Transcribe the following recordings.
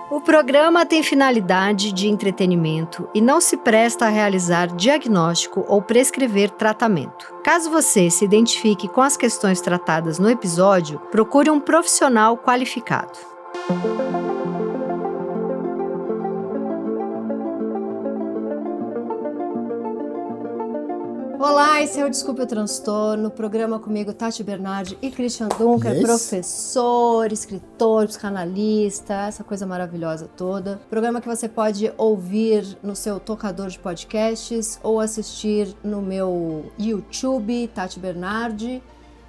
O programa tem finalidade de entretenimento e não se presta a realizar diagnóstico ou prescrever tratamento. Caso você se identifique com as questões tratadas no episódio, procure um profissional qualificado. Olá, esse é o Desculpe o Transtorno, programa comigo Tati Bernardi e Christian Dunker, professor, escritor, psicanalista, essa coisa maravilhosa toda. Programa que você pode ouvir no seu tocador de podcasts ou assistir no meu YouTube, Tati Bernardi.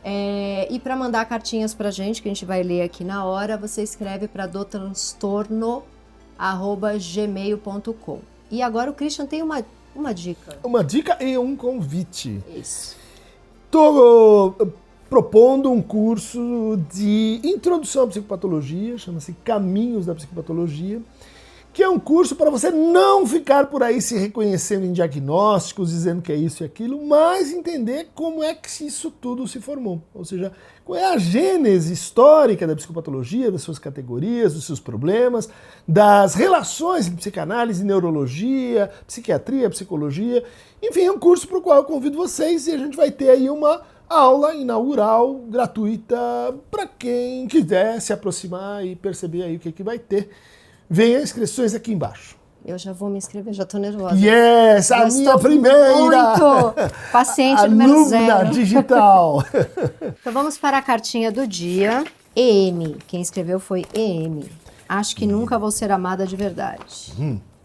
E para mandar cartinhas pra gente, que a gente vai ler aqui na hora, você escreve para dotranstorno@gmail.com. E agora o Christian tem uma dica. Uma dica e um convite. Isso. Estou propondo um curso de introdução à psicopatologia, chama-se Caminhos da Psicopatologia, que é um curso para você não ficar por aí se reconhecendo em diagnósticos, dizendo que é isso e aquilo, mas entender como é que isso tudo se formou. Ou seja, qual é a gênese histórica da psicopatologia, das suas categorias, dos seus problemas, das relações entre psicanálise, neurologia, psiquiatria, psicologia. Enfim, é um curso para o qual eu convido vocês e a gente vai ter aí uma aula inaugural gratuita para quem quiser se aproximar e perceber aí o que vai ter. Venha inscrições aqui embaixo. Eu já vou me inscrever, já estou nervosa. Yes, a minha primeira! Muito! Paciente número 0. Digital. Então vamos para a cartinha do dia. EM. Quem escreveu foi EM. Acho que nunca vou ser amada de verdade.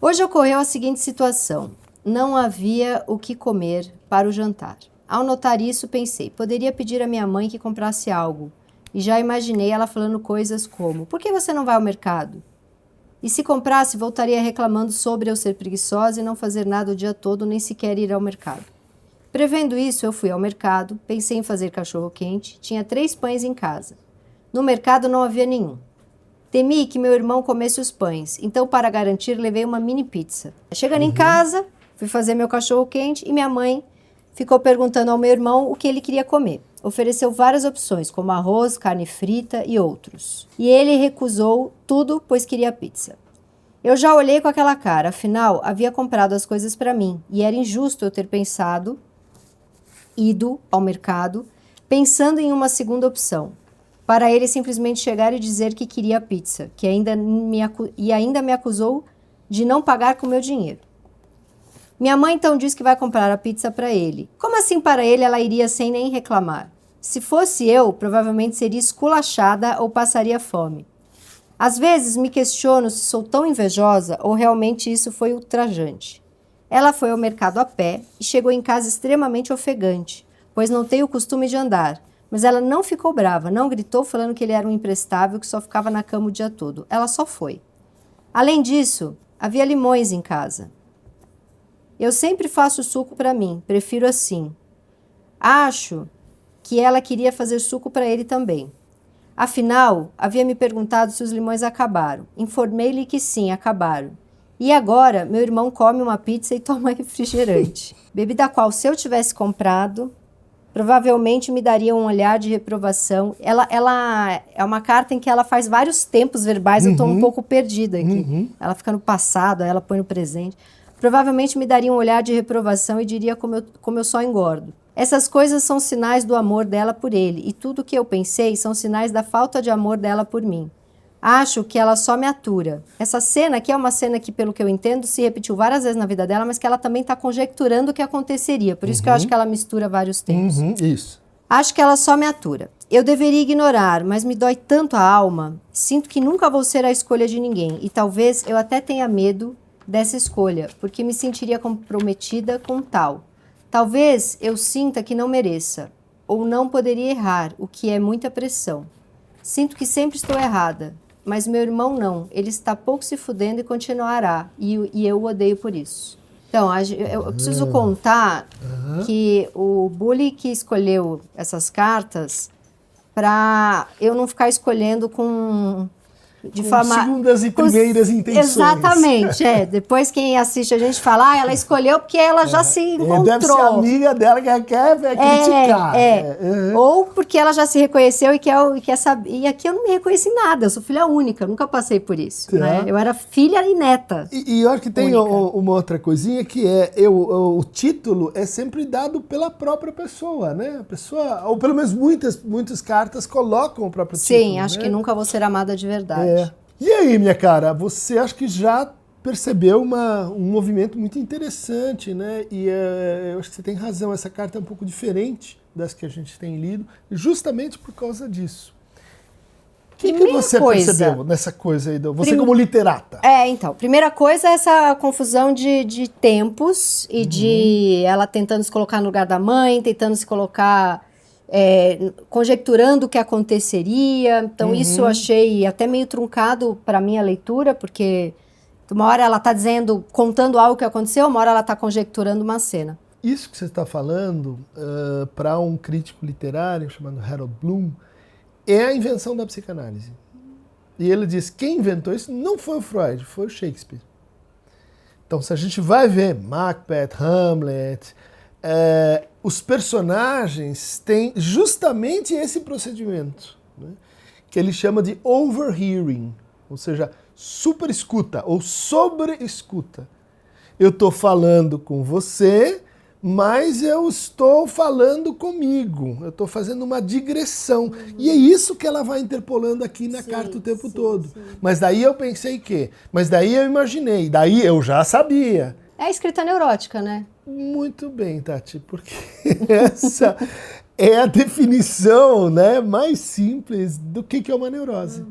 Hoje ocorreu a seguinte situação. Não havia o que comer para o jantar. Ao notar isso, pensei, poderia pedir à minha mãe que comprasse algo. E já imaginei ela falando coisas como, por que você não vai ao mercado? E se comprasse, voltaria reclamando sobre eu ser preguiçosa e não fazer nada o dia todo, nem sequer ir ao mercado. Prevendo isso, eu fui ao mercado, pensei em fazer cachorro-quente, tinha 3 pães em casa. No mercado não havia nenhum. Temi que meu irmão comesse os pães, então para garantir levei uma mini pizza. Chegando em casa, fui fazer meu cachorro-quente e minha mãe ficou perguntando ao meu irmão o que ele queria comer. Ofereceu várias opções, como arroz, carne frita e outros. E ele recusou tudo, pois queria pizza. Eu já olhei com aquela cara, afinal, havia comprado as coisas para mim, e era injusto eu ter ido ao mercado, pensando em uma segunda opção, para ele simplesmente chegar e dizer que queria pizza, que ainda me acusou de não pagar com meu dinheiro. Minha mãe então diz que vai comprar a pizza para ele. Como assim para ele ela iria sem nem reclamar? Se fosse eu, provavelmente seria esculachada ou passaria fome. Às vezes me questiono se sou tão invejosa ou realmente isso foi ultrajante. Ela foi ao mercado a pé e chegou em casa extremamente ofegante, pois não tem o costume de andar. Mas ela não ficou brava, não gritou falando que ele era um imprestável que só ficava na cama o dia todo. Ela só foi. Além disso, havia limões em casa. Eu sempre faço suco para mim, prefiro assim. Acho que ela queria fazer suco para ele também. Afinal, havia me perguntado se os limões acabaram. Informei-lhe que sim, acabaram. E agora, meu irmão come uma pizza e toma refrigerante. Bebida qual, se eu tivesse comprado, provavelmente me daria um olhar de reprovação. Ela é uma carta em que ela faz vários tempos verbais, eu estou um pouco perdida aqui. Ela fica no passado, ela põe no presente. Provavelmente me daria um olhar de reprovação e diria como eu só engordo. Essas coisas são sinais do amor dela por ele, e tudo o que eu pensei são sinais da falta de amor dela por mim. Acho que ela só me atura. Essa cena aqui é uma cena que, pelo que eu entendo, se repetiu várias vezes na vida dela, mas que ela também está conjecturando o que aconteceria. Por isso que eu acho que ela mistura vários tempos. Isso. Acho que ela só me atura. Eu deveria ignorar, mas me dói tanto a alma. Sinto que nunca vou ser a escolha de ninguém, e talvez eu até tenha medo dessa escolha, porque me sentiria comprometida com tal. Talvez eu sinta que não mereça, ou não poderia errar, o que é muita pressão. Sinto que sempre estou errada, mas meu irmão não, ele está pouco se fudendo e continuará, e eu o odeio por isso. Então, eu preciso contar que o bully que escolheu essas cartas, para eu não ficar escolhendo com de forma... segundas e primeiras intenções. Exatamente, Depois quem assiste a gente fala, ela escolheu porque ela já se encontrou. Deve ser amiga dela que quer criticar. Ou porque ela já se reconheceu e quer saber. E aqui eu não me reconheci em nada, eu sou filha única, eu nunca passei por isso. Né? Eu era filha e neta. E eu acho que tem uma outra coisinha que o título é sempre dado pela própria pessoa, né? A pessoa, ou pelo menos muitas cartas colocam o próprio título. Sim, acho que nunca vou ser amada de verdade. E aí, minha cara, você acha que já percebeu um movimento muito interessante, né? E eu acho que você tem razão, essa carta é um pouco diferente das que a gente tem lido, justamente por causa disso. O que você percebeu nessa coisa aí, você como literata? Então, primeira coisa é essa confusão de tempos e de ela tentando se colocar no lugar da mãe, tentando se colocar... conjecturando o que aconteceria. Então isso eu achei até meio truncado para minha leitura, porque uma hora ela está contando algo que aconteceu, uma hora ela está conjecturando uma cena. Isso que você está falando, para um crítico literário chamado Harold Bloom, é a invenção da psicanálise. E ele diz, quem inventou isso não foi o Freud, foi o Shakespeare. Então se a gente vai ver Macbeth, Hamlet... os personagens têm justamente esse procedimento, né, que ele chama de overhearing, ou seja, super escuta ou sobre escuta. Eu estou falando com você, mas eu estou falando comigo, eu estou fazendo uma digressão. E é isso que ela vai interpolando aqui na carta o tempo todo. Sim. Mas daí eu pensei que, mas daí eu imaginei, daí eu já sabia. É a escrita neurótica, né? Muito bem, Tati, porque essa é a definição, né, mais simples do que é uma neurose.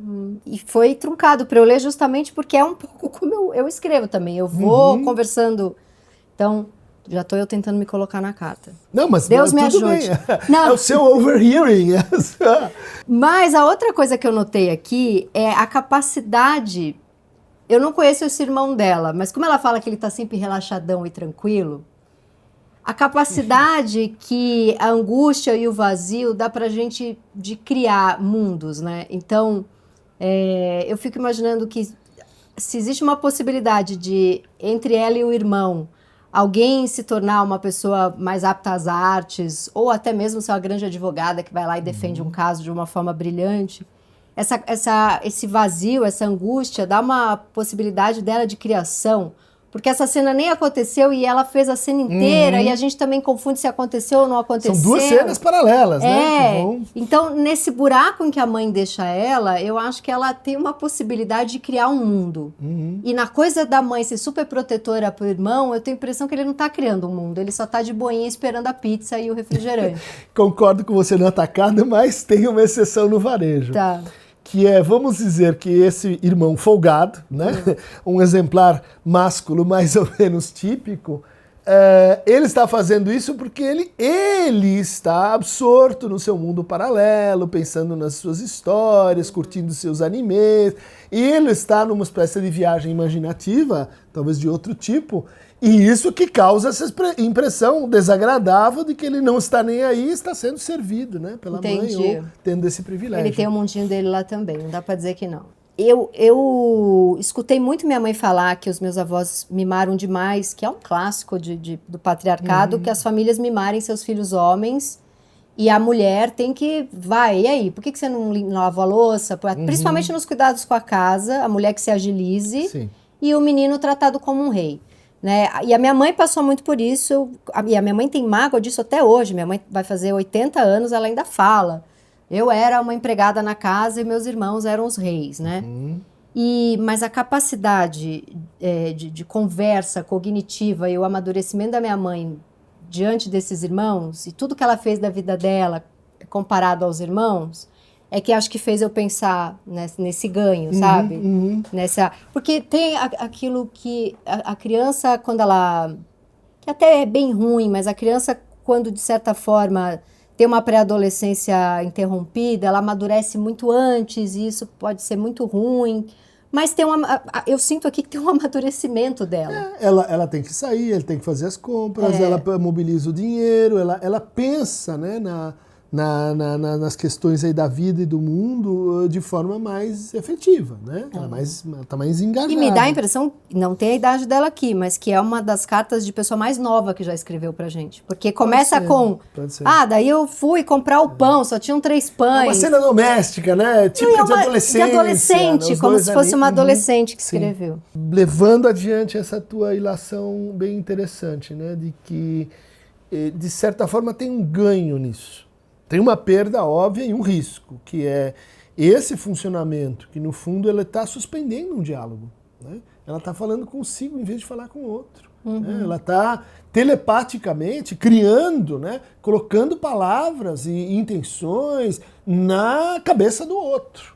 E foi truncado para eu ler justamente porque é um pouco como eu escrevo também. Eu vou conversando. Então, já estou eu tentando me colocar na carta. Não, mas Deus me tudo ajude. Bem. Não. É o seu overhearing. Mas a outra coisa que eu notei aqui é a capacidade... Eu não conheço esse irmão dela, mas como ela fala que ele está sempre relaxadão e tranquilo, a capacidade que a angústia e o vazio dá pra gente de criar mundos, né? Então, eu fico imaginando que se existe uma possibilidade de, entre ela e o irmão, alguém se tornar uma pessoa mais apta às artes, ou até mesmo ser uma grande advogada que vai lá e defende um caso de uma forma brilhante, esse vazio, essa angústia, dá uma possibilidade dela de criação, porque essa cena nem aconteceu e ela fez a cena inteira e a gente também confunde se aconteceu ou não aconteceu. São duas cenas paralelas, né? Então, nesse buraco em que a mãe deixa ela, eu acho que ela tem uma possibilidade de criar um mundo. E na coisa da mãe ser super protetora pro irmão, eu tenho a impressão que ele não tá criando um mundo, ele só tá de boinha esperando a pizza e o refrigerante. Concordo com você no atacado, mas tem uma exceção no varejo. Tá. Que é, vamos dizer que esse irmão folgado, né? Um exemplar másculo mais ou menos típico, ele está fazendo isso porque ele está absorto no seu mundo paralelo, pensando nas suas histórias, curtindo seus animes, e ele está numa espécie de viagem imaginativa, talvez de outro tipo, e isso que causa essa impressão desagradável de que ele não está nem aí, está sendo servido, né, pela mãe, ou tendo esse privilégio. Ele tem o mundinho dele lá também, não dá pra dizer que não. Eu escutei muito minha mãe falar que os meus avós mimaram demais, que é um clássico do patriarcado, que as famílias mimarem seus filhos homens, e a mulher tem que, e aí, por que você não lava a louça? Principalmente nos cuidados com a casa, a mulher que se agilize, Sim. E o menino tratado como um rei. Né? E a minha mãe passou muito por isso, e a minha mãe tem mágoa disso até hoje. Minha mãe vai fazer 80 anos, ela ainda fala. Eu era uma empregada na casa e meus irmãos eram os reis, né? Mas a capacidade de conversa cognitiva e o amadurecimento da minha mãe diante desses irmãos, e tudo que ela fez da vida dela comparado aos irmãos, é que acho que fez eu pensar nesse ganho, sabe? Porque tem aquilo que a criança, quando ela... que até é bem ruim, mas a criança, quando de certa forma tem uma pré-adolescência interrompida, ela amadurece muito antes, e isso pode ser muito ruim. Mas eu sinto aqui que tem um amadurecimento dela. Ela tem que sair, ela tem que fazer as compras, ela mobiliza o dinheiro, ela pensa, né, nas questões aí da vida e do mundo de forma mais efetiva, né? Ela tá mais engajada. E me dá a impressão, não tem a idade dela aqui, mas que é uma das cartas de pessoa mais nova que já escreveu pra gente. Porque começa com, daí eu fui comprar o pão, só tinham 3 pães. Uma cena doméstica, né? Tipo de adolescência. De adolescente, como se fosse uma adolescente que escreveu. Levando adiante essa tua ilação bem interessante, né? De que, de certa forma, tem um ganho nisso. Tem uma perda óbvia e um risco, que é esse funcionamento, que no fundo ela está suspendendo um diálogo. Né? Ela está falando consigo em vez de falar com o outro. Né? Ela está telepaticamente criando, né? Colocando palavras e intenções na cabeça do outro.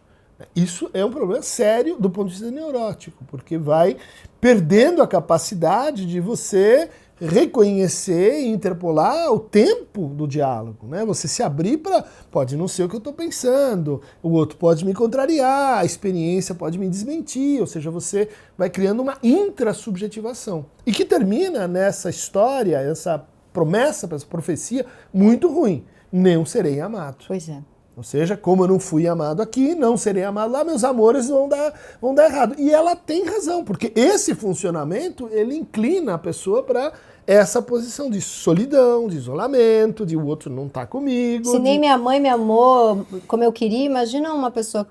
Isso é um problema sério do ponto de vista neurótico, porque vai perdendo a capacidade de você reconhecer e interpolar o tempo do diálogo, né? Você se abrir para, pode não ser o que eu estou pensando, o outro pode me contrariar, a experiência pode me desmentir, ou seja, você vai criando uma intrasubjetivação. E que termina nessa história, essa promessa, essa profecia muito ruim. Não serei amado. Pois é. Ou seja, como eu não fui amado aqui, não serei amado lá, meus amores vão dar errado. E ela tem razão, porque esse funcionamento, ele inclina a pessoa para essa posição de solidão, de isolamento, de o outro não tá comigo. Se nem minha mãe me amou como eu queria, imagina uma pessoa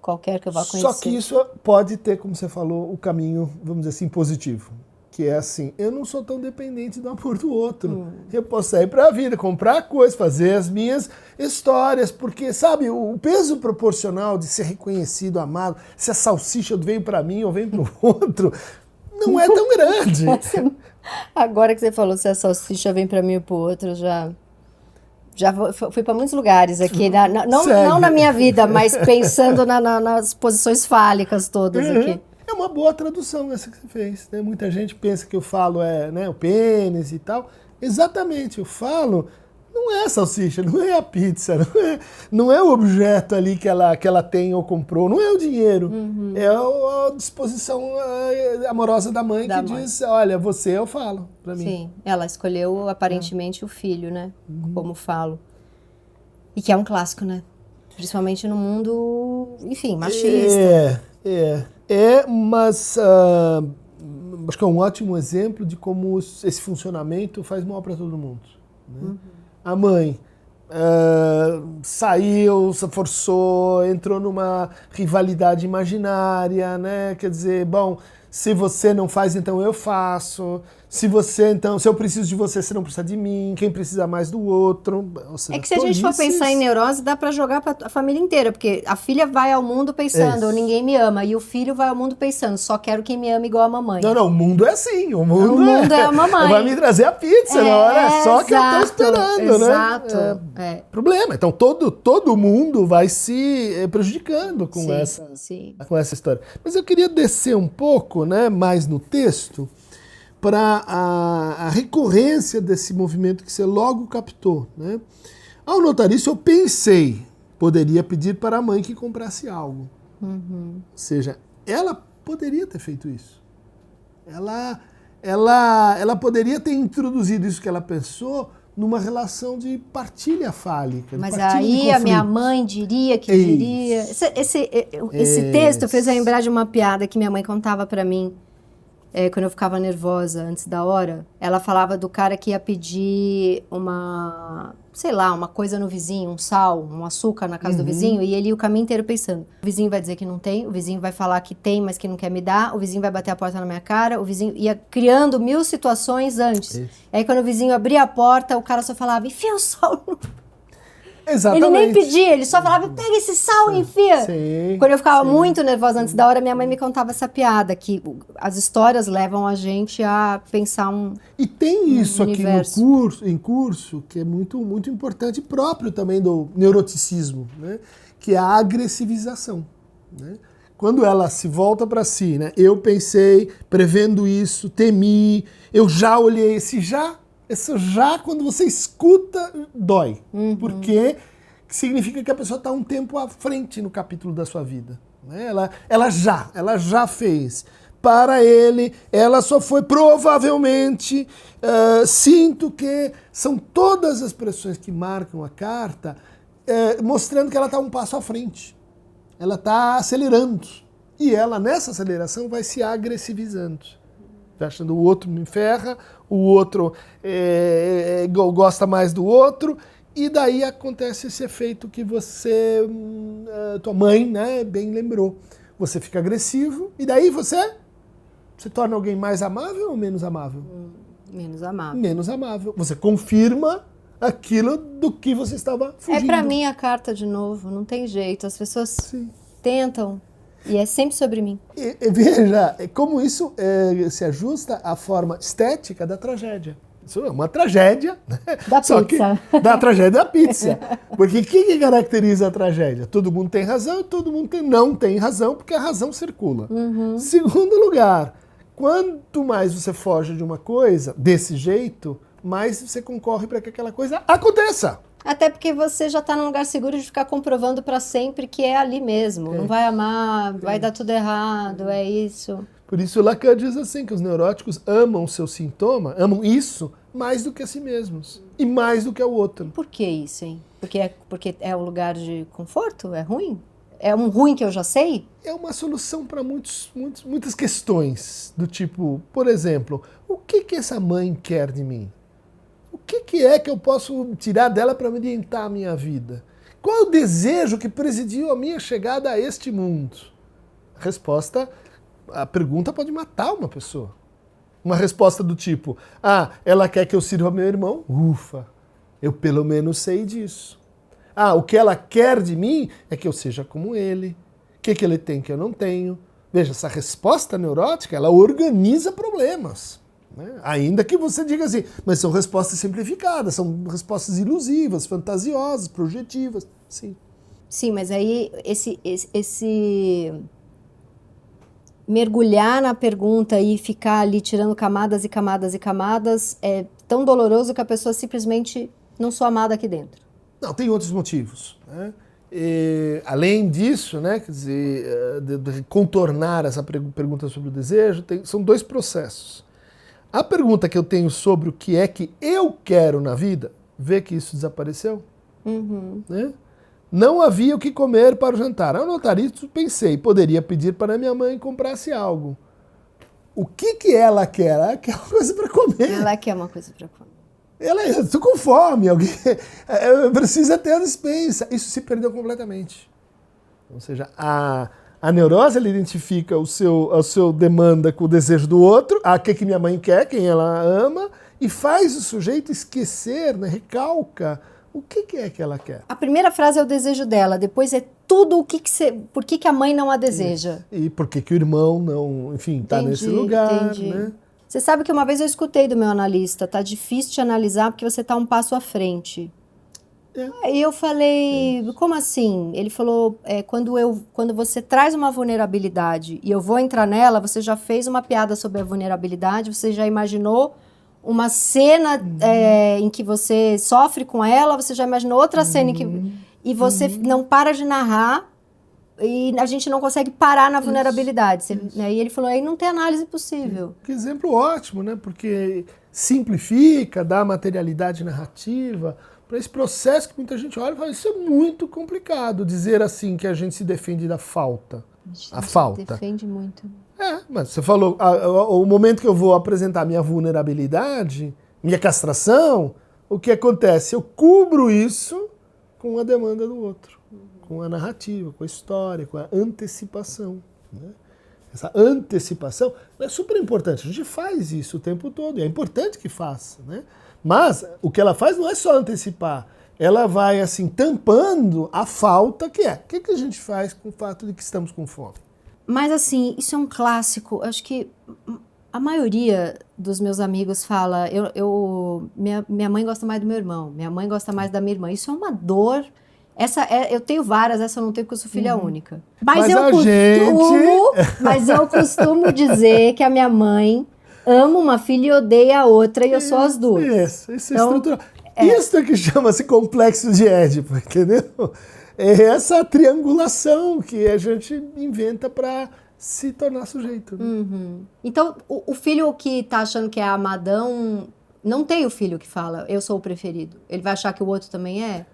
qualquer que eu vá conhecer. Só que isso pode ter, como você falou, o caminho, vamos dizer assim, positivo. Que é assim, eu não sou tão dependente do amor do outro. Eu posso sair pra vida, comprar coisas, fazer as minhas histórias, porque, sabe, o peso proporcional de ser reconhecido, amado, se a salsicha veio pra mim ou veio pro outro, não é tão grande. Agora que você falou, se a salsicha vem pra mim ou pro outro, já fui para muitos lugares aqui, não na minha vida, mas pensando nas posições fálicas todas aqui. É uma boa tradução essa que você fez, né? Muita gente pensa que eu falo né, o pênis e tal. Exatamente, eu falo, não é a salsicha, não é a pizza, não é o objeto ali que ela tem ou comprou, não é o dinheiro. É a disposição amorosa da mãe diz, olha, você eu falo pra mim. Sim, ela escolheu aparentemente o filho, né? Como falo. E que é um clássico, né? Principalmente no mundo, enfim, machista. Mas acho que é um ótimo exemplo de como esse funcionamento faz mal para todo mundo. Né? A mãe saiu, se forçou, entrou numa rivalidade imaginária, né? Quer dizer, bom, se você não faz, então eu faço. Se eu preciso de você, você não precisa de mim. Quem precisa mais do outro. Ou seja, é que se a gente for pensar em neurose, dá pra jogar pra a família inteira. Porque a filha vai ao mundo pensando, ninguém me ama. E o filho vai ao mundo pensando, só quero quem me ama igual a mamãe. Não, o mundo é assim. O mundo é a mamãe. Vai me trazer a pizza na hora. Só que eu tô esperando, exato, né? É. Problema. Então todo mundo vai se prejudicando com essa história. Mas eu queria descer um pouco, né, mais no texto, para a recorrência desse movimento que você logo captou. Né? Ao notar isso, eu pensei, poderia pedir para a mãe que comprasse algo. Ou seja, ela poderia ter feito isso. Ela poderia ter introduzido isso que ela pensou numa relação de partilha fálica. Mas aí a minha mãe diria que diria... Esse texto fez eu lembrar de uma piada que minha mãe contava para mim. Quando eu ficava nervosa antes da hora, ela falava do cara que ia pedir uma coisa no vizinho, um sal, um açúcar na casa do vizinho, e ele ia o caminho inteiro pensando, o vizinho vai dizer que não tem, o vizinho vai falar que tem, mas que não quer me dar, o vizinho vai bater a porta na minha cara, o vizinho ia criando 1000 situações antes. Aí quando o vizinho abria a porta, o cara só falava, enfia o sal no... Exatamente. Ele nem pedia, ele só falava, pega esse sal e enfia. Quando eu ficava muito nervosa antes da hora, minha mãe me contava essa piada, que as histórias levam a gente a pensar E tem isso universo. Aqui em curso, que é muito, muito importante, próprio também do neuroticismo, né? Que é a agressivização. Né? Quando ela se volta para si, né? Eu pensei, prevendo isso, temi, eu já olhei, esse já, quando você escuta, dói. Porque significa que a pessoa está um tempo à frente no capítulo da sua vida. Né? Ela já fez. para ele, ela só foi provavelmente, sinto que são todas as expressões que marcam a carta, mostrando que ela está um passo à frente. Ela está acelerando. E ela, nessa aceleração, vai se agressivizando. Vai achando o outro me ferra, o outro gosta mais do outro, e daí acontece esse efeito que você, tua mãe, né, bem lembrou. Você fica agressivo, e daí você se torna alguém mais amável ou menos amável? Menos amável. Menos amável. Você confirma aquilo do que você estava fugindo. É pra mim a carta de novo, não tem jeito. As pessoas tentam, e é sempre sobre mim. E veja como isso se ajusta à forma estética da tragédia. Isso é uma tragédia, né? Da pizza. Da tragédia da pizza. Porque o que caracteriza a tragédia? Todo mundo tem razão e todo mundo não tem razão, porque a razão circula. Segundo lugar, quanto mais você foge de uma coisa desse jeito, mais você concorre para que aquela coisa aconteça. Até porque você já está num lugar seguro de ficar comprovando para sempre que é ali mesmo. Não vai amar, vai dar tudo errado, é isso. Por isso Lacan diz assim, que os neuróticos amam o seu sintoma, amam isso mais do que a si mesmos. E mais do que ao outro. Por que isso, hein? Porque é um lugar de conforto? É ruim? É um ruim que eu já sei? É uma solução para muitas questões. Do tipo, por exemplo, o que essa mãe quer de mim? O que é que eu posso tirar dela para orientar a minha vida? Qual é o desejo que presidiu a minha chegada a este mundo? A pergunta pode matar uma pessoa. Uma resposta do tipo, ela quer que eu sirva meu irmão? Ufa, eu pelo menos sei disso. O que ela quer de mim é que eu seja como ele. O que ele tem que eu não tenho? Veja, essa resposta neurótica, ela organiza problemas. Né? Ainda que você diga assim, mas são respostas simplificadas, são respostas ilusivas, fantasiosas, projetivas. Sim. Sim, mas aí esse mergulhar na pergunta e ficar ali tirando camadas e camadas e camadas é tão doloroso que a pessoa simplesmente não sou amada aqui dentro. Não, tem outros motivos. Né? Além disso, né, quer dizer, de contornar essa pergunta sobre o desejo, são dois processos. A pergunta que eu tenho sobre o que é que eu quero na vida, vê que isso desapareceu. Né? Não havia o que comer para o jantar. Ao notar isso, pensei, poderia pedir para minha mãe comprasse algo. O que ela quer? Ela quer uma coisa para comer. Ela quer uma coisa para comer. Estou com fome, alguém precisa ter a despensa. Isso se perdeu completamente. Ou seja, a neurose, ela identifica o seu demanda com o desejo do outro, o que minha mãe quer, quem ela ama, e faz o sujeito esquecer, né, recalca o que é que ela quer. A primeira frase é o desejo dela, depois é tudo por que a mãe não a deseja. E por que o irmão não, enfim, está nesse lugar. Entendi. Né? Você sabe que uma vez eu escutei do meu analista, tá difícil te analisar porque você tá um passo à frente. Aí eu falei, como assim? Ele falou, quando você traz uma vulnerabilidade e eu vou entrar nela, você já fez uma piada sobre a vulnerabilidade, você já imaginou uma cena em que você sofre com ela, você já imaginou outra cena em que... E você não para de narrar e a gente não consegue parar na vulnerabilidade. E ele falou, aí não tem análise possível. Que exemplo ótimo, né? Porque simplifica, dá materialidade narrativa para esse processo que muita gente olha e fala, isso é muito complicado, dizer assim que a gente se defende da falta. A falta. Defende muito. Mas você falou, o momento que eu vou apresentar minha vulnerabilidade, minha castração, o que acontece? Eu cubro isso com a demanda do outro, com a narrativa, com a história, com a antecipação. Né? Essa antecipação é super importante. A gente faz isso o tempo todo, e é importante que faça. Né? Mas o que ela faz não é só antecipar, ela vai assim tampando a falta que é. O que a gente faz com o fato de que estamos com fome? Mas assim, isso é um clássico. Acho que a maioria dos meus amigos fala, minha mãe gosta mais do meu irmão, minha mãe gosta mais da minha irmã. Isso é uma dor. Eu tenho várias, essa eu não tenho porque eu sou filha única. Mas eu costumo dizer que a minha mãe ama uma filha e odeia a outra, e eu sou as duas. Isso é estrutural. Isso é que chama-se complexo de Édipo, entendeu? É essa triangulação que a gente inventa para se tornar sujeito. Né? Então, o filho que tá achando que é amadão, não tem o filho que fala, eu sou o preferido. Ele vai achar que o outro também é?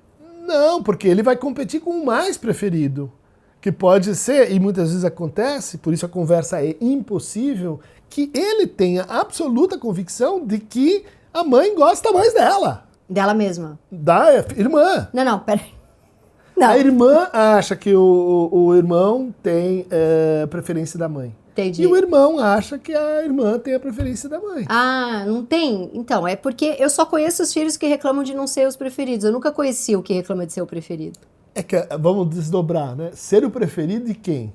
Não, porque ele vai competir com o mais preferido. Que pode ser, e muitas vezes acontece, por isso a conversa é impossível, que ele tenha absoluta convicção de que a mãe gosta mais dela. Dela mesma. Da irmã. Não, peraí. Não. A irmã acha que o irmão tem preferência da mãe. Entendi. E o irmão acha que a irmã tem a preferência da mãe. Ah, não tem? Então, é porque eu só conheço os filhos que reclamam de não ser os preferidos. Eu nunca conheci o que reclama de ser o preferido. É que, vamos desdobrar, né? Ser o preferido de quem?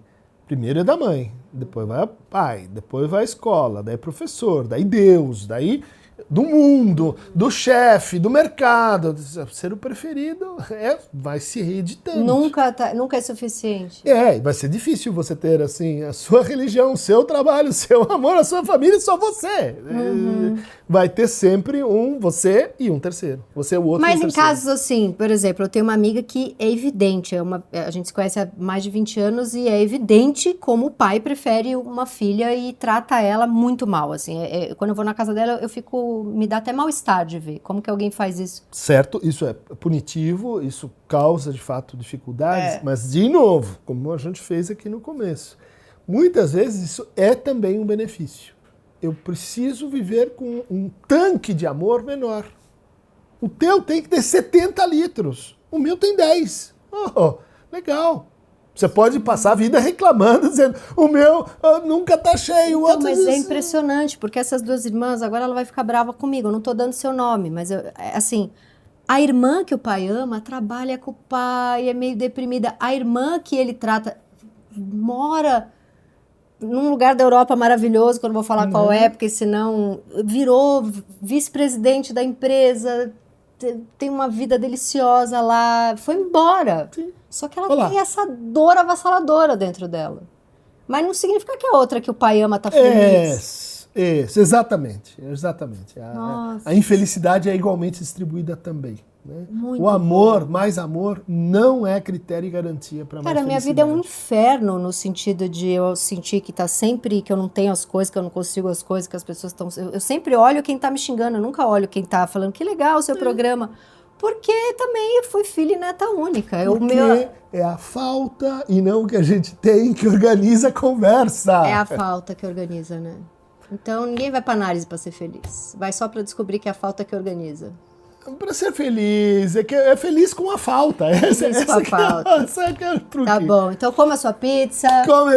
Primeiro é da mãe, depois vai o pai, depois vai a escola, daí professor, daí Deus, daí do mundo, do chefe, do mercado. Ser o preferido vai se reeditando. Nunca é suficiente. Vai ser difícil você ter, assim, a sua religião, o seu trabalho, o seu amor, a sua família, só você. Vai ter sempre um você e um terceiro. Você é o outro. Mas e um em terceiro. casos assim, por exemplo, eu tenho uma amiga que é evidente, a gente se conhece há mais de 20 anos e é evidente como o pai prefere uma filha e trata ela muito mal, assim. Quando eu vou na casa dela, me dá até mal-estar de ver. Como que alguém faz isso? Certo, isso é punitivo, isso causa, de fato, dificuldades, mas, de novo, como a gente fez aqui no começo, muitas vezes isso é também um benefício. Eu preciso viver com um tanque de amor menor. O teu tem que ter 70 litros, o meu tem 10. Oh, legal. Você pode passar a vida reclamando, dizendo, o meu nunca tá cheio. Então, mas é impressionante, porque essas duas irmãs, agora ela vai ficar brava comigo, eu não tô dando seu nome, mas assim, a irmã que o pai ama trabalha com o pai, é meio deprimida. A irmã que ele trata mora num lugar da Europa maravilhoso, que eu não vou falar qual é, porque senão virou vice-presidente da empresa, tem uma vida deliciosa lá, foi embora. Sim. Só que ela tem essa dor avassaladora dentro dela. Mas não significa que a outra que o pai ama tá feliz. Exatamente. A infelicidade é igualmente distribuída também. Né? O amor, mais amor, não é critério e garantia para mais felicidade. Cara, minha vida é um inferno no sentido de eu sentir que tá sempre, que eu não tenho as coisas, que eu não consigo as coisas, que as pessoas estão... Eu sempre olho quem tá me xingando, eu nunca olho quem tá falando que legal o seu programa. Porque também eu fui filha e neta única. É a falta e não o que a gente tem que organiza a conversa. É a falta que organiza, né? Então ninguém vai pra análise pra ser feliz. Vai só pra descobrir que é a falta que organiza. Pra ser feliz, é feliz com a falta. Feliz com a falta. Essa que é o truque. Tá bom, então coma a sua pizza.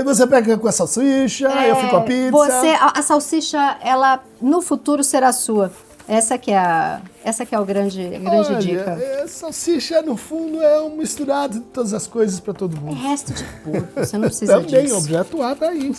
Você pega com a salsicha, eu fico com a pizza. A salsicha, ela no futuro será sua. Essa que é a grande dica. Salsicha, no fundo, é um misturado de todas as coisas para todo mundo. É resto de porco, você não precisa disso. Também, objeto A, tá aí.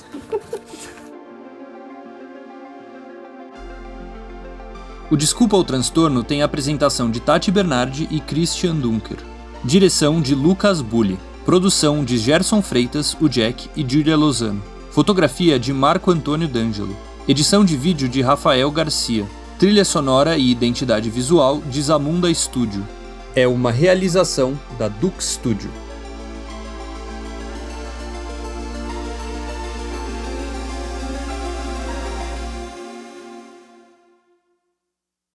O Desculpa ao Transtorno tem a apresentação de Tati Bernardi e Christian Dunker. Direção de Lucas Bulli. Produção de Gerson Freitas, o Jack e Julia Lozano. Fotografia de Marco Antônio D'Angelo. Edição de vídeo de Rafael Garcia. Trilha sonora e identidade visual de Zamunda Studio. É uma realização da Dux Studio.